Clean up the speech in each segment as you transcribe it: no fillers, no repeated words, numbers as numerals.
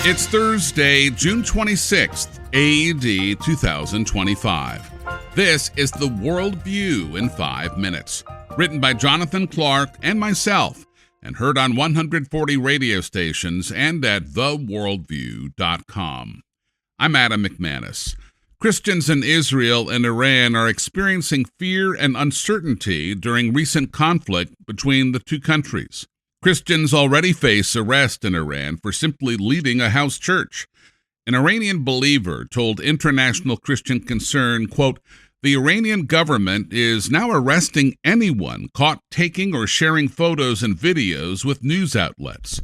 It's Thursday, June 26th, AD 2025. This is The World View in 5 minutes, written by Jonathan Clark and myself, and heard on 140 radio stations and at theworldview.com. I'm Adam McManus. Christians in Israel and Iran are experiencing fear and uncertainty during recent conflict between the two countries. Christians already face arrest in Iran for simply leading a house church. An Iranian believer told International Christian Concern, quote, "The Iranian government is now arresting anyone caught taking or sharing photos and videos with news outlets.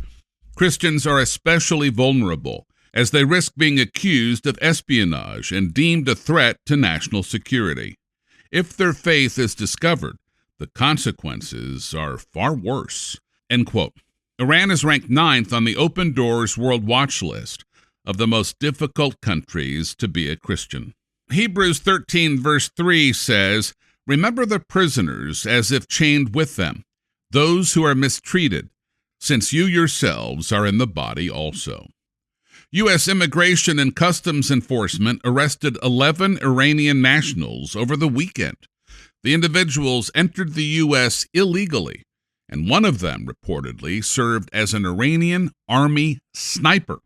Christians are especially vulnerable, as they risk being accused of espionage and deemed a threat to national security. If their faith is discovered, the consequences are far worse." End quote. Iran is ranked 9th on the Open Doors World Watch list of the most difficult countries to be a Christian. Hebrews 13 verse 3 says, "Remember the prisoners as if chained with them, those who are mistreated, since you yourselves are in the body also." U.S. Immigration and Customs Enforcement arrested 11 Iranian nationals over the weekend. The individuals entered the U.S. illegally, and one of them reportedly served as an Iranian army sniper.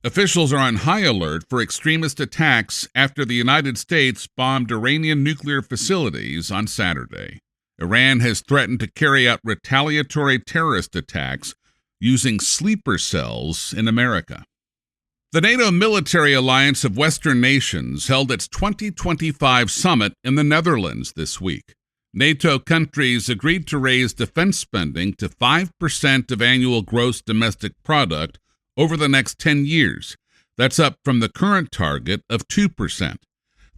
Officials are on high alert for extremist attacks after the United States bombed Iranian nuclear facilities on Saturday. Iran has threatened to carry out retaliatory terrorist attacks using sleeper cells in America. The NATO military alliance of Western nations held its 2025 summit in the Netherlands this week. NATO countries agreed to raise defense spending to 5% of annual gross domestic product over the next 10 years. That's up from the current target of 2%.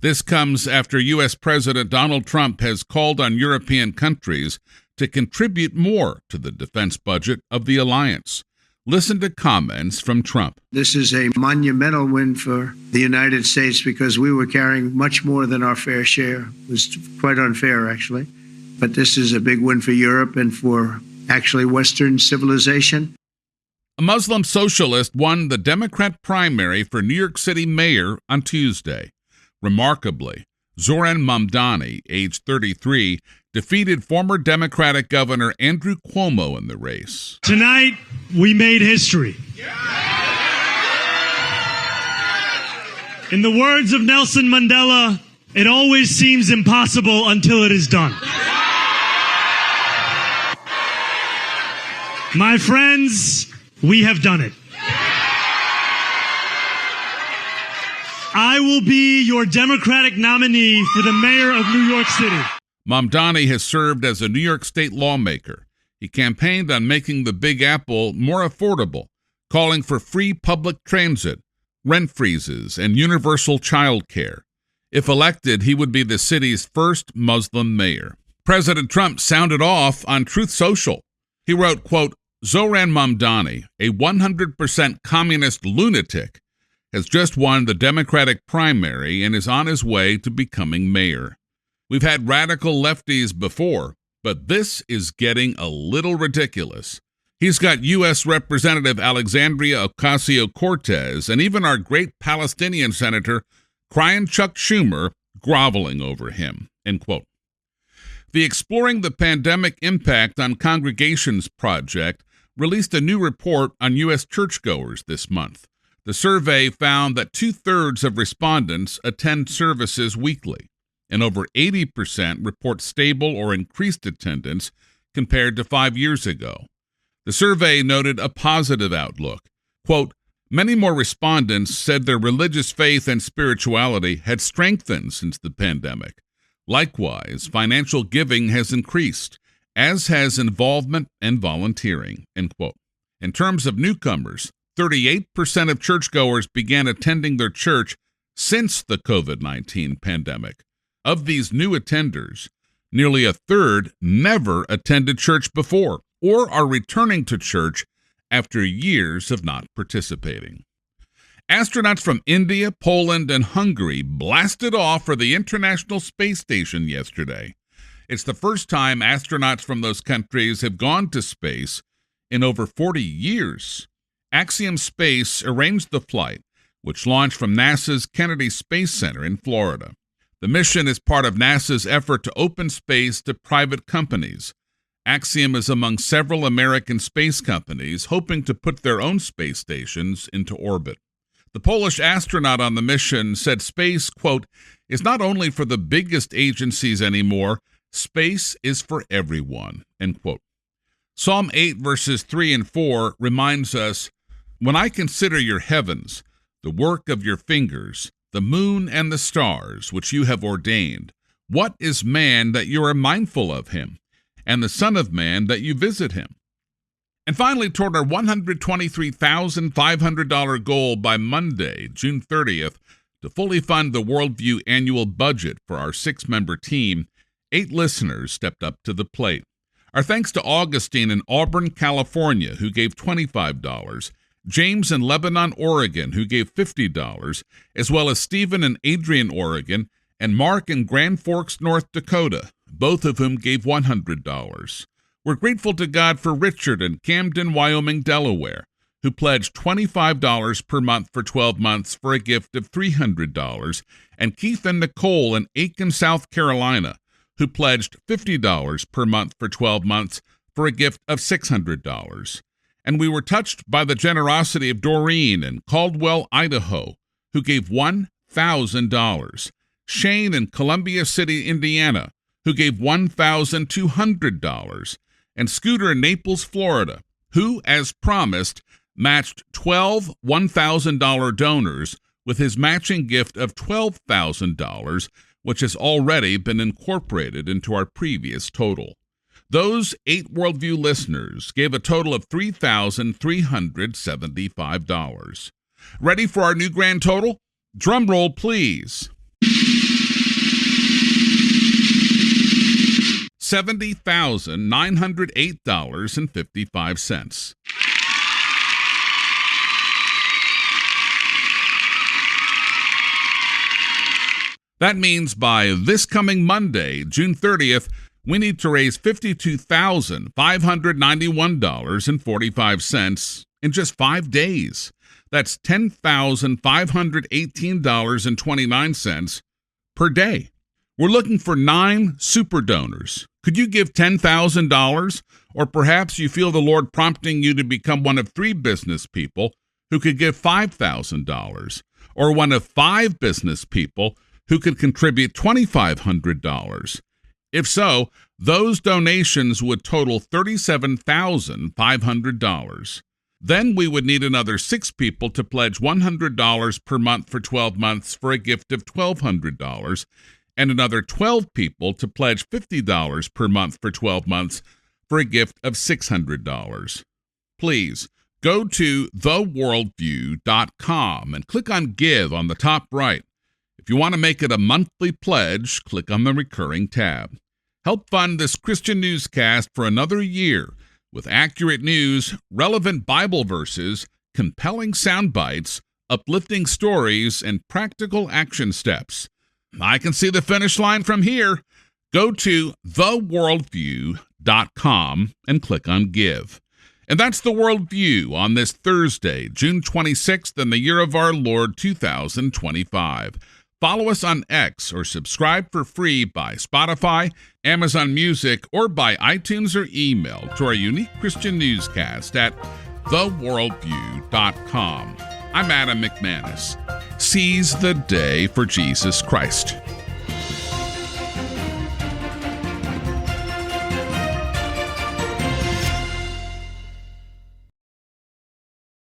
This comes after U.S. President Donald Trump has called on European countries to contribute more to the defense budget of the alliance. Listen to comments from Trump. This is a monumental win for the United States because we were carrying much more than our fair share. It was quite unfair, actually. But this is a big win for Europe and for actually Western civilization. A Muslim socialist won the Democrat primary for New York City mayor on Tuesday. Remarkably, Zoran Mamdani, age 33, defeated former Democratic Governor Andrew Cuomo in the race. Tonight, we made history. In the words of Nelson Mandela, it always seems impossible until it is done. My friends, we have done it. I will be your Democratic nominee for the mayor of New York City. Mamdani has served as a New York State lawmaker. He campaigned on making the Big Apple more affordable, calling for free public transit, rent freezes, and universal child care. If elected, he would be the city's first Muslim mayor. President Trump sounded off on Truth Social. He wrote, quote, "Zoran Mamdani, a 100% communist lunatic, has just won the Democratic primary and is on his way to becoming mayor. We've had radical lefties before, but this is getting a little ridiculous. He's got U.S. Representative Alexandria Ocasio-Cortez and even our great Palestinian senator, crying Chuck Schumer, groveling over him." End quote. The Exploring the Pandemic Impact on Congregations project released a new report on U.S. churchgoers this month. The survey found that 2/3 of respondents attend services weekly, and over 80% report stable or increased attendance compared to 5 years ago. The survey noted a positive outlook. Quote, "Many more respondents said their religious faith and spirituality had strengthened since the pandemic. Likewise, financial giving has increased, as has involvement and volunteering." End quote. In terms of newcomers, 38% of churchgoers began attending their church since the COVID-19 pandemic. Of these new attenders, nearly a third never attended church before or are returning to church after years of not participating. Astronauts from India, Poland, and Hungary blasted off for the International Space Station yesterday. It's the first time astronauts from those countries have gone to space in over 40 years. Axiom Space arranged the flight, which launched from NASA's Kennedy Space Center in Florida. The mission is part of NASA's effort to open space to private companies. Axiom is among several American space companies hoping to put their own space stations into orbit. The Polish astronaut on the mission said space, quote, is not only for the biggest agencies anymore, space is for everyone, end quote. Psalm 8 verses 3 and 4 reminds us, when I consider your heavens, the work of your fingers, the moon and the stars which you have ordained, what is man that you are mindful of him, and the Son of Man that you visit him? And finally, toward our $123,500 goal by Monday, June 30th, to fully fund the Worldview annual budget for our 6-member team, 8 listeners stepped up to the plate. Our thanks to Augustine in Auburn, California, who gave $25, James in Lebanon, Oregon, who gave $50, as well as Stephen in Adrian, Oregon, and Mark in Grand Forks, North Dakota, both of whom gave $100. We're grateful to God for Richard in Camden, Wyoming, Delaware, who pledged $25 per month for 12 months for a gift of $300, and Keith and Nicole in Aiken, South Carolina, who pledged $50 per month for 12 months for a gift of $600. And we were touched by the generosity of Doreen in Caldwell, Idaho, who gave $1,000, Shane in Columbia City, Indiana, who gave $1,200, and Scooter in Naples, Florida, who, as promised, matched 12 $1,000 donors with his matching gift of $12,000, which has already been incorporated into our previous total. Those 8 Worldview listeners gave a total of $3,375. Ready for our new grand total? Drum roll, please. $70,908.55. That means by this coming Monday, June 30th, we need to raise $52,591.45 in just 5 days. That's $10,518.29 per day. We're looking for 9 super donors. Could you give $10,000? Or perhaps you feel the Lord prompting you to become one of 3 business people who could give $5,000, or one of 5 business people who could contribute $2,500. If so, those donations would total $37,500. Then we would need another 6 people to pledge $100 per month for 12 months for a gift of $1,200, and another 12 people to pledge $50 per month for 12 months for a gift of $600. Please go to theworldview.com and click on Give on the top right. If you want to make it a monthly pledge, click on the Recurring tab. Help fund this Christian newscast for another year with accurate news, relevant Bible verses, compelling sound bites, uplifting stories, and practical action steps. I can see the finish line from here. Go to theworldview.com and click on Give. And that's the Worldview on this Thursday, June 26th, in the year of our Lord 2025. Follow us on X or subscribe for free by Spotify, Amazon Music, or by iTunes or email to our unique Christian newscast at theworldview.com. I'm Adam McManus. Seize the day for Jesus Christ.